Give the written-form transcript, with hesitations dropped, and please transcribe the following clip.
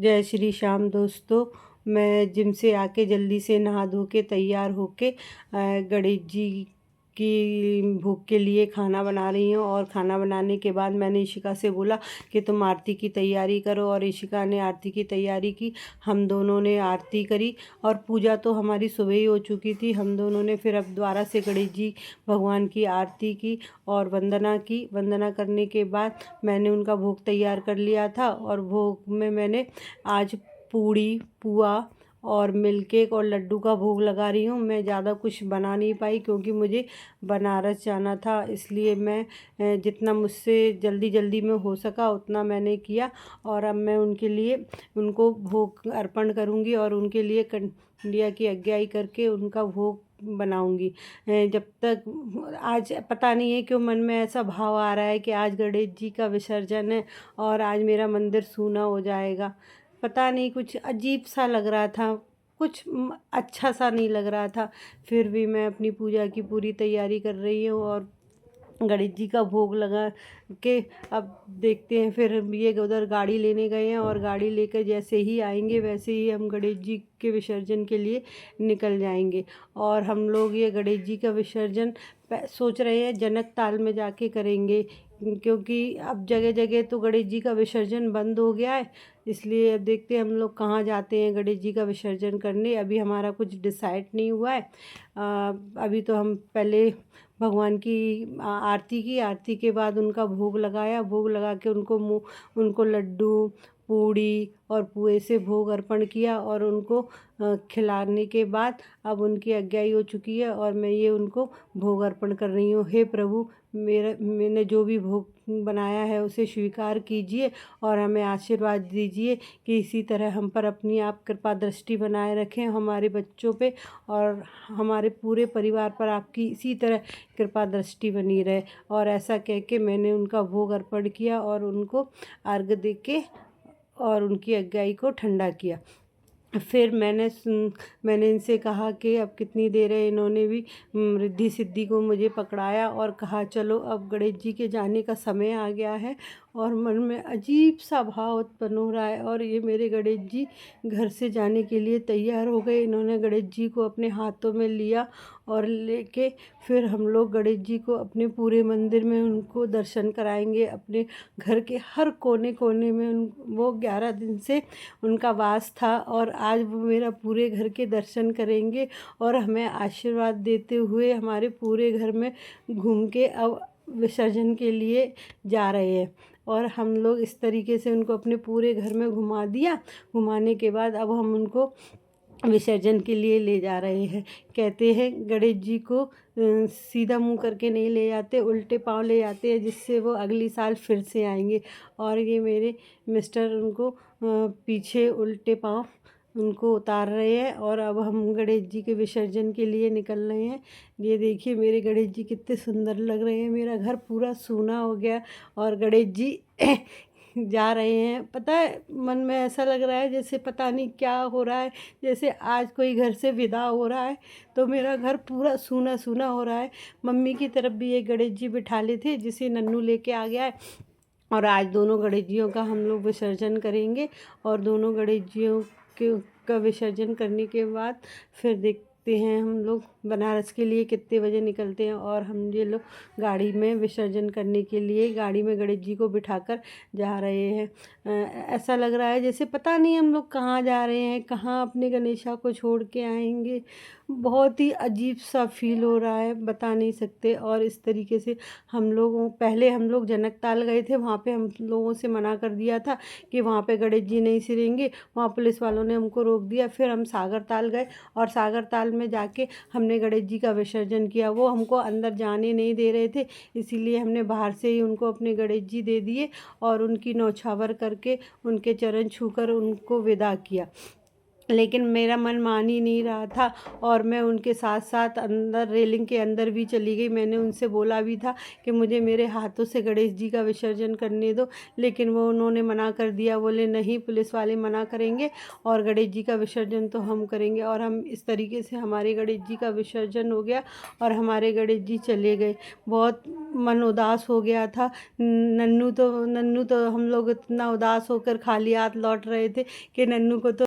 जय श्री श्याम दोस्तों। मैं जिम से आके जल्दी से नहा धो के तैयार होके गणेश जी की भोग के लिए खाना बना रही हूँ। और खाना बनाने के बाद मैंने इशिका से बोला कि तुम आरती की तैयारी करो, और इशिका ने आरती की तैयारी की। हम दोनों ने आरती करी और पूजा तो हमारी सुबह ही हो चुकी थी। हम दोनों ने फिर अब दोबारा से गणेश जी भगवान की आरती की और वंदना की। वंदना करने के बाद मैंने उनका भोग तैयार कर लिया था, और भोग में मैंने आज पूड़ी, पुआ और मिल्क केक और लड्डू का भोग लगा रही हूँ। मैं ज़्यादा कुछ बना नहीं पाई क्योंकि मुझे बनारस जाना था, इसलिए मैं जितना मुझसे जल्दी जल्दी में हो सका उतना मैंने किया। और अब मैं उनके लिए उनको भोग अर्पण करूँगी और उनके लिए कंडिया की आज्ञाई करके उनका भोग बनाऊंगी। जब तक आज पता नहीं है क्यों मन में ऐसा भाव आ रहा है कि आज गणेश जी का विसर्जन है और आज मेरा मंदिर सूना हो जाएगा। पता नहीं, कुछ अजीब सा लग रहा था, कुछ अच्छा सा नहीं लग रहा था। फिर भी मैं अपनी पूजा की पूरी तैयारी कर रही हूँ और गणेश जी का भोग लगा के अब देखते हैं। फिर ये उधर गाड़ी लेने गए हैं और गाड़ी लेकर जैसे ही आएंगे वैसे ही हम गणेश जी के विसर्जन के लिए निकल जाएंगे। और हम लोग ये गणेश जी का विसर्जन सोच रहे हैं जनक ताल में जाके करेंगे, क्योंकि अब जगह जगह तो गणेश जी का विसर्जन बंद हो गया है। इसलिए अब देखते हैं हम लोग कहाँ जाते हैं गणेश जी का विसर्जन करने। अभी हमारा कुछ डिसाइड नहीं हुआ है। अभी तो हम पहले भगवान की आरती की, आरती के बाद उनका भोग लगाया। भोग लगा के उनको लड्डू, पूड़ी और पुए से भोग अर्पण किया और उनको खिलाने के बाद अब उनकी आज्ञाई हो चुकी है और मैं ये उनको भोग अर्पण कर रही हूँ। हे प्रभु, मैंने जो भी भोग बनाया है उसे स्वीकार कीजिए और हमें आशीर्वाद दीजिए कि इसी तरह हम पर अपनी आप कृपा दृष्टि बनाए रखें, हमारे बच्चों पे और हमारे पूरे परिवार पर आपकी इसी तरह कृपा दृष्टि बनी रहे। और ऐसा कह के मैंने उनका भोग अर्पण किया और उनको अर्घ दे के और उनकी आज्ञाई को ठंडा किया। फिर मैंने इनसे कहा कि अब कितनी देर है। इन्होंने भी रिद्धि सिद्धि को मुझे पकड़ाया और कहा चलो अब गणेश जी के जाने का समय आ गया है। और मन में अजीब सा भाव उत्पन्न हो रहा है। और ये मेरे गणेश जी घर से जाने के लिए तैयार हो गए। इन्होंने गणेश जी को अपने हाथों में लिया और लेके फिर हम लोग गणेश जी को अपने पूरे मंदिर में उनको दर्शन कराएंगे। अपने घर के हर कोने कोने में वो 11 दिन से उनका वास था और आज वो मेरा पूरे घर के दर्शन करेंगे और हमें आशीर्वाद देते हुए हमारे पूरे घर में घूम के अब विसर्जन के लिए जा रहे हैं। और हम लोग इस तरीके से उनको अपने पूरे घर में घुमा दिया। घुमाने के बाद अब हम उनको विसर्जन के लिए ले जा रहे हैं। कहते हैं गणेश जी को सीधा मुंह करके नहीं ले जाते, उल्टे पाँव ले जाते हैं, जिससे वो अगली साल फिर से आएंगे। और ये मेरे मिस्टर उनको पीछे उल्टे पाँव उनको उतार रहे हैं और अब हम गणेश जी के विसर्जन के लिए निकल रहे हैं। ये देखिए मेरे गणेश जी कितने सुंदर लग रहे हैं। मेरा घर पूरा सूना हो गया और गणेश जी जा रहे हैं। पता है, मन में ऐसा लग रहा है जैसे पता नहीं क्या हो रहा है, जैसे आज कोई घर से विदा हो रहा है। तो मेरा घर पूरा सूना सूना हो रहा है। मम्मी की तरफ भी एक गणेश जी बिठा ले थे जिसे नन्नू लेके आ गया है। और आज दोनों गणेश जियों का हम लोग विसर्जन करेंगे और दोनों गणेश जियों का विसर्जन करने के बाद फिर देखते हैं हम लोग बनारस के लिए कितने बजे निकलते हैं। और हम ये लोग गाड़ी में विसर्जन करने के लिए गाड़ी में गणेश जी को बिठाकर जा रहे हैं। ऐसा लग रहा है जैसे पता नहीं हम लोग कहाँ जा रहे हैं, कहाँ अपने गणेशा को छोड़ के आएंगे। बहुत ही अजीब सा फील हो रहा है, बता नहीं सकते। और इस तरीके से पहले हम लोग जनक ताल गए थे, वहाँ पे हम लोगों से मना कर दिया था कि वहाँ पे गणेश जी नहीं सिरेंगे। वहाँ पुलिस वालों ने हमको रोक दिया। फिर हम सागर ताल गए और सागर ताल में जाके हमने गणेश जी का विसर्जन किया। वो हमको अंदर जाने नहीं दे रहे थे, इसीलिए हमने बाहर से ही उनको अपने गणेश जी दे दिए और उनकी नौछावर करके उनके चरण छूकर उनको विदा किया। लेकिन मेरा मन मान ही नहीं रहा था और मैं उनके साथ साथ अंदर रेलिंग के अंदर भी चली गई। मैंने उनसे बोला भी था कि मुझे मेरे हाथों से गणेश जी का विसर्जन करने दो, लेकिन वो उन्होंने मना कर दिया। बोले नहीं, पुलिस वाले मना करेंगे और गणेश जी का विसर्जन तो हम करेंगे। और हम इस तरीके से हमारे गणेश जी का विसर्जन हो गया और हमारे गणेश जी चले गए। बहुत मन उदास हो गया था। नन्नू तो हम लोग इतना उदास होकर खाली हाथ लौट रहे थे कि नन्नू को तो